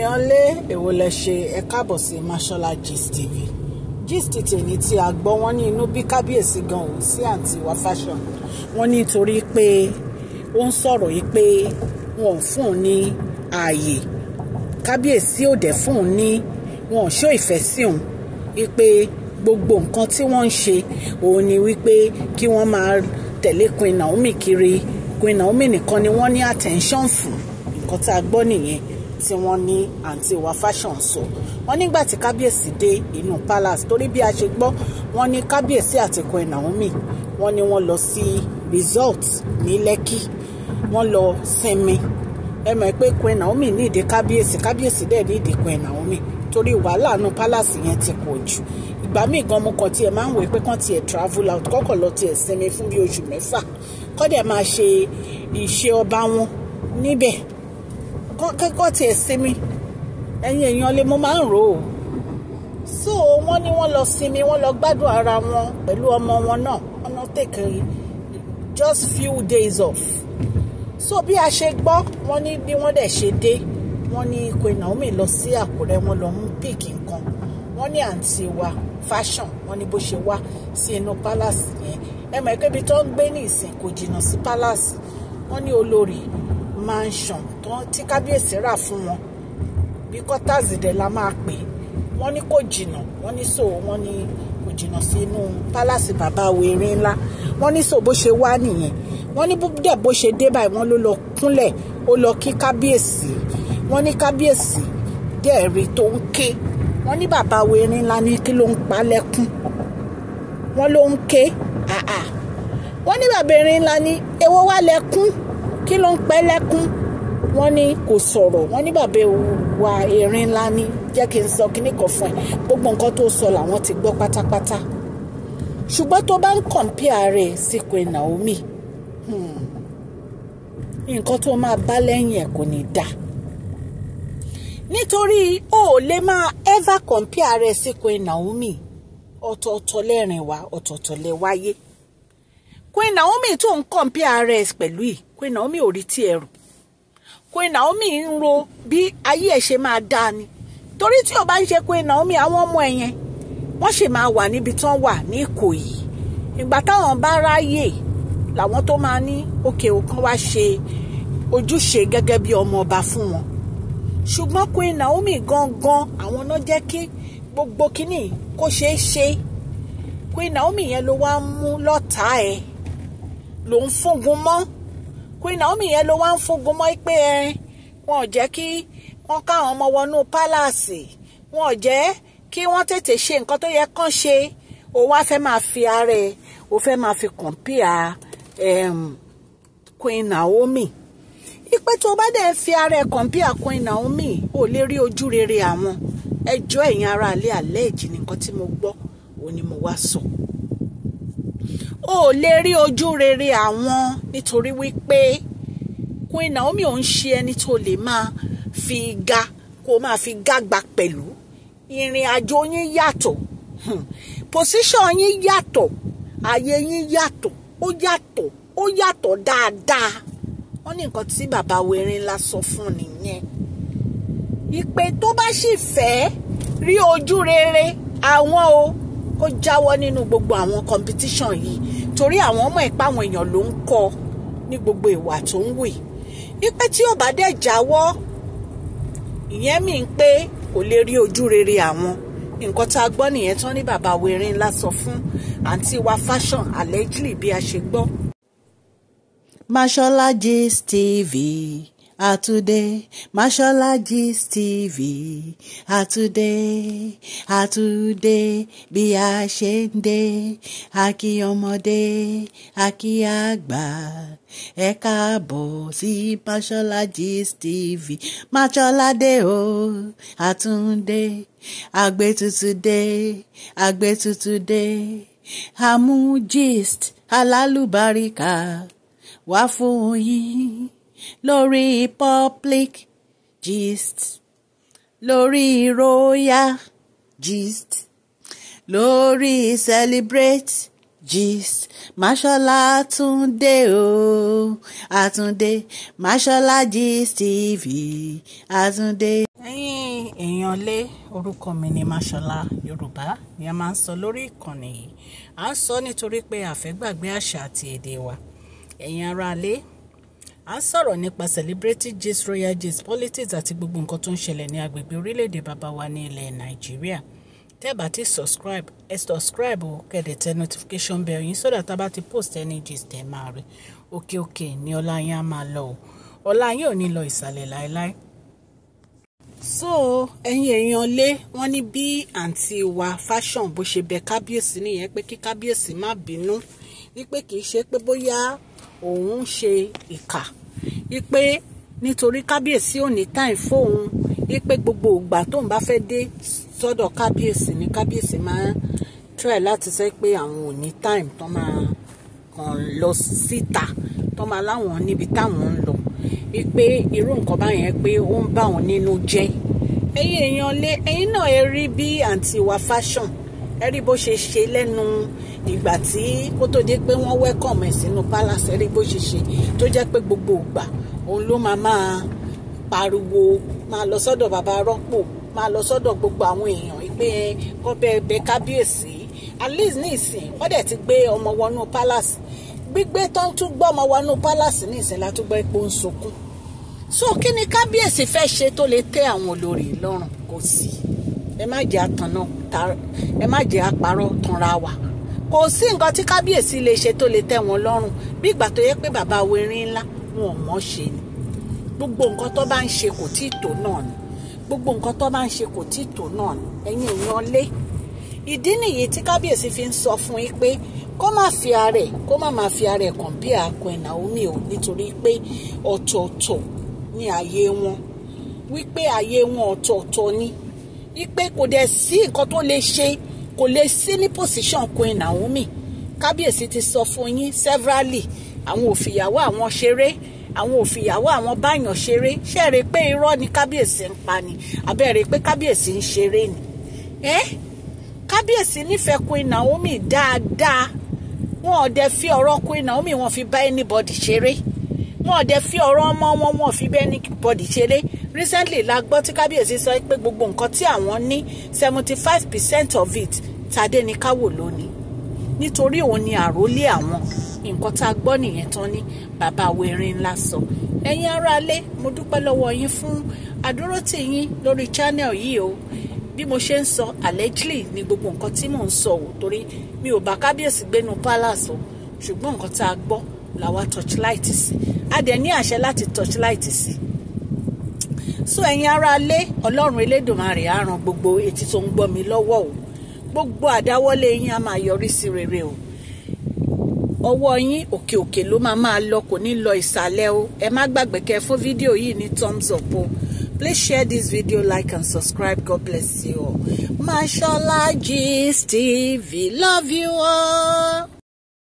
èèyàn lé èwo lẹ ṣe ẹ káàbọ̀ sí Mashola Gist TV. Gist tèmi tí a gbọ́ wọ́n ní inú bí kábíyèsí gan ò sí àǹtí wa fashion. Wọ́n ní torí pé ó ń sọ̀rọ̀ yìí pé wọn ò fún un ní ààyè. Kábíyèsí ò dẹ̀ fún un ní wọn ò ṣó ìfẹ́ sí òun. Wípé gbogbo nǹkan tí wọ́n ń ṣe òun ni wípé kí wọ́n máa tẹ̀lé Queen Naomi kiri. Queen Naomi nìkan ni wọ́n ní attention fún. Nǹkan tá a gbọ́ nìyẹn tí wọ́n ní àǹtí wa fashion sọ. Wọ́n nígbà tí kábíyèsí dé inú palace torí bí a ṣe gbọ́ wọ́n ní kábíyèsí àti Queen Naomi wọ́n ní wọ́n lọ sí resort ní Lekki wọ́n lọ sinmi. Ẹ mọ̀ pé Queen Naomi ní ìdí kábíyèsí dẹ̀ ní ìdí Queen Naomi torí wàhálà inú palace yẹn ti pọ̀ jù. Ìgbà míì gan mo kàn tiẹ̀ máa ń wò pé kàn tiẹ̀ travel out kọ́kọ́ lọ tiẹ̀ sinmi fún bí oṣù 6 kọ́ dẹ̀ máa ṣe ìṣe ọba wọn níbẹ̀ kọ́kọ́ tiẹ̀ sinmi ẹ̀yin èèyàn lè mo máa ń rò ó. So wọ́n ní wọ́n lọ sinmi wọ́n lọ gbádùn ara wọn pẹ̀lú ọmọ wọn náà wọ́n náà take just few days off. So bí a ṣe gbọ́ wọ́n ní bí wọ́n dẹ̀ ṣe dé wọ́n ní Queen Naomi lọ sí Àkúrẹ́ wọ́n lọ mú píìkì nǹkan wọ́n ní àǹtí wa fashion wọ́n ní bó ṣe wá sí inú palace yẹn ẹ mọ̀ pé ibi tó ń gbé ní ìsìn kò jìnnà sí palace wọ́n ní olórí mansion tí kábíyèsí rà fún wọn bí quarters dẹ̀ la máa pè wọ́n ní kò jìnnà wọ́n ní so wọ́n ní kò jìnnà sí inú palace bàbá Erin ńlá wọ́n ní so bó ṣe wá nìyẹn wọ́n ní dẹ̀ bó ṣe dé báyìí wọ́n ló lọ kúnlẹ̀ ó lọ kí kábíyèsí wọ́n ní kábíyèsí dẹ̀ rí tó ń ké wọ́n ní bàbá Erin ńlá ní kí ló ń pa lẹ́kún wọ́n ló ń ké wọ́n ní bàbá Erin ńlá ní èwo wá lẹ́kún kí ló ń pẹ́ lẹ́kún wọ́n ní kò sọ̀rọ̀ wọ́n ní bàbá wa Erin ńlá ní jẹ́ kí n sọ kíní kan fún ẹ gbogbo nǹkan tó sọ làwọn ti gbọ́ pátápátá ṣùgbọ́n tó bá ń compare rẹ̀ sí Queen Naomi nǹkan tó máa bá lẹ́yìn ẹ̀ kò ní dá nítorí ó lè máa ever compare rẹ̀ sí Queen Naomi ọ̀tọ̀ọ̀tọ̀ lẹ́rìn wá ọ̀tọ̀ọ̀tọ̀ lẹ wáyé Queen Naomi tó ń compare rẹ̀ pẹ̀lú yìí Queen Naomi ò rí tí ẹrù Queen Naomi ń ro bí ayé ẹ̀ ṣe máa dá ni torí tí ó bá ń ṣe Queen Naomi àwọn ọmọ ẹ̀ yẹn wọ́n ṣì máa wà níbi tí wọ́n wà ní Ìkòyí ìgbà táwọn bá ráyè làwọn tó máa ní òkè òkan wá ṣe ojúṣe gẹ́gẹ́ bí ọmọ ọba fún wọn ṣùgbọ́n Queen Naomi gangan àwọn náà jẹ́ kí gbogbo kíní kó ṣeé ṣe Queen Naomi yẹn ló wá ń mú lọ́tàá ẹ̀ ló ń fúngun mọ́ Queen Naomi yẹn ló wá ń fúngun mọ́ pé wọn ò jẹ́ kí wọ́n káwọn ọmọ wọnú pálàsì wọn ò jẹ́ kí wọ́n tètè ṣe nǹkan tó yẹ kán ṣe ó wá fẹ́ máa fi ara ẹ̀ ó fẹ́ máa fi compare Queen Naomi ipe tó bá dẹ̀ fi ara ẹ̀ compare Queen Naomi ò lè rí ojú rere àwọn ẹjọ́ ẹ̀yin ará alẹ́ àlẹ́ ìjì nìkan tí mo gbọ́ òun ni mo wá sọ ó lè rí ojú rere àwọn nítorí wípé Queen Naomi ò ń ṣe ẹni tó lè máa fi ga kó máa fi gágba pẹ̀lú ìrìn àjò yín yàtọ̀ position yín yàtọ̀ ayé yín yàtọ̀ ó yàtọ̀ dáadáa wọ́n ní nǹkan tí bàbá Erin ńlá sọ fún nìyẹn ìpè tó bá sì fẹ́ rí ojú rere àwọn o kó jáwọ́ nínú gbogbo àwọn competition yìí torí àwọn ọmọ ìpá àwọn èèyàn ló ń kọ́ ní gbogbo ìwà tó ń wù ìpè tí ò bá dẹ̀ jáwọ́ ìyẹn mi ń pé kò lè rí ojú rere àwọn nǹkan tá a gbọ́ nìyẹn tán ní bàbá Erin ńlá sọ fún àǹtí wa fashion allegedly bí a ṣe gbọ́. Mashola Gist TV today Mashola Gist TV today bí a ṣe ń dé a kí ọmọdé a kí àgbà ẹ káàbọ̀ sí Mashola Gist TV Mashola dé o àtúndé àgbé tuntun dé àmú gist alálùbáríkà wá fún yín lórí public gist lórí royal gist lórí celebrate gist Mashola Túndé àtúndé Mashola Gist TV àtúndé. èèyàn lé orúkọ mi ní Máṣọlá Yorùbá ni a máa ń sọ lórí ìkànnì yìí. À ń sọ nítorí pé a fẹ́ gbàgbé àṣà àti èdè wa. Ẹ̀yin ará lé, à ń sọ̀rọ̀ nípa celebrity gist, royal gist, politics àti gbogbo nǹkan tó ń ṣẹlẹ̀ ní agbègbè orílẹ̀-èdè bàbá wa ní ilẹ̀ Nàìjíríà. Tẹ́ bá ti subscribe, subscribe o, kẹ́dẹ̀ tẹ notification bell yín so that tá bá ti post any gist ẹ máa rí. Òkè ni ọlá yín á máa lọ o. Ọlá yín ò ní lọ ìsàlẹ̀ láéláé. So ẹ̀yin èèyàn lé, wọ́n ní bí àǹtí wa fashion bó ṣe bẹ kábíyèsí nìyẹn pé kí kábíyèsí má bínú, wípé kì í ṣe pé bóyá òun ń ṣe ìkà, wípé nítorí kábíyèsí ò ní time fóun, wípé gbogbo ìgbà tóun bá fẹ́ dé sọ́dọ̀ kábíyèsí ni kábíyèsí máa try láti sọ pé àwọn ò ní time tó máa kàn lọ síta, tó máa láwọn níbi táwọn ń lọ, wípé irú nǹkan báyẹn pé ó ń bá wọn nínú jẹ́. Ẹ̀yin èèyàn lé, ẹ̀yin náà ẹ rí bí àǹtí wa fashion, ẹ rí bó ṣe ṣe lẹ́nu ìgbà tí kó tó dé pé wọ́n welcome ẹ̀ sínú palace, ẹ rí bó ṣe ṣe tó jẹ́ pé gbogbo ìgbà òun ló máa pariwo, máa lọ sọ́dọ̀ bàbá rọ́pò, máa lọ sọ́dọ̀ gbogbo àwọn èèyàn pé kó bẹ kábíyèsí. At least ní ìsìn wọ́n dẹ̀ ti gbé ọmọ wọnú palace, gbígbé tó ń tún gbọ́ ọmọ wọnú palace ní ìsìn la tún gbọ́ ipò ń sunkún. So kí ni kábíyèsí fẹ́ ṣe tó lè tẹ́ àwọn olórí lọ́rùn? Kò sí. Ẹ má jẹ́ àtànà, ẹ má jẹ́ àparọ́ tanra wa. Kò sí nǹkan tí kábíyèsí lè ṣe tó lè tẹ́ wọn lọ́rùn, bí ìgbà tó yẹ pé bàbá Erin ńlá wọn ò mọ̀ ṣe ni. Gbogbo nǹkan tó bá ń ṣe kò tí ì tó náà ni. Gbogbo nǹkan tó bá ń ṣe kò tí ì tó náà ni. Ẹ̀yin èèyàn lé. Ìdí nìyí tí kábíyèsí fi ń sọ fún yín pé kó má fi ara ẹ̀, kó má máa fi ara ẹ̀ compare Queen Naomi o, nítorí pé ọ̀tọ̀ọ̀tọ̀ ní ayé wọn, wípé ayé wọn ọ̀tọ̀ọ̀tọ̀ ni, wípé kò dẹ̀ sí nǹkan tó lè ṣe, kò lè sí ní position Queen Naomi. Kábíyèsí ti sọ fún yín severally, àwọn ò fìyàwó àwọn ṣeré, àwọn ò fìyàwó àwọn báyàn ṣeré. Ṣé ẹ rí pé irọ́ ni kábíyèsí ń pa ni? Àbẹ́ rí pé kábíyèsí ń ṣeré ni? Kábíyèsí nífẹ̀ẹ́ Queen Naomi dáadáa. Wọn ò dẹ̀ fi ọ̀rọ̀ Queen Naomi wọn fi bá anybody ṣeré. Wọn ò dẹ̀ fi ọ̀rọ̀ ọmọ wọn fi bá anybody ṣeré. Recently la gbọ́ tí kábíyèsí sọ pé gbogbo nǹkan tí àwọn ní 75% of it Tadé ní káwò lónìí, nítorí òun ni àrólé àwọn. Nǹkan tá a gbọ́ nìyẹn tán ní bàbá Erin ńlá sọ. Ẹ̀yin aráalé, mo dúpẹ́ lọ́wọ́ yín fún àdúrótì yín lórí channel yìí o. Bí mo ṣe ń sọ allegedly ni gbogbo nǹkan tí mò ń sọ o, torí mi ò bá kábíyèsí gbénu palace o, ṣùgbọ́n nǹkan tá a gbọ́ làwa torchlight sí, a dẹ̀ ní àṣẹ láti torchlight sí. So ẹ̀yin aráalé, Ọlọ́run Elédùmarè á ràn gbogbo etí tó ń gbọ́ mi lọ́wọ́ o. Gbogbo àdáwọ́lé yín á máa yọrí sí rere o. Ọwọ́ yín òkè ló máa lọ, kò ní lọ ìsàlẹ̀ o. Ẹ má gbàgbé kẹ́ fún fídíò yìí ní thumbs up o. Please share this video, like and subscribe. God bless you all. Mashola Gist TV. Love you all.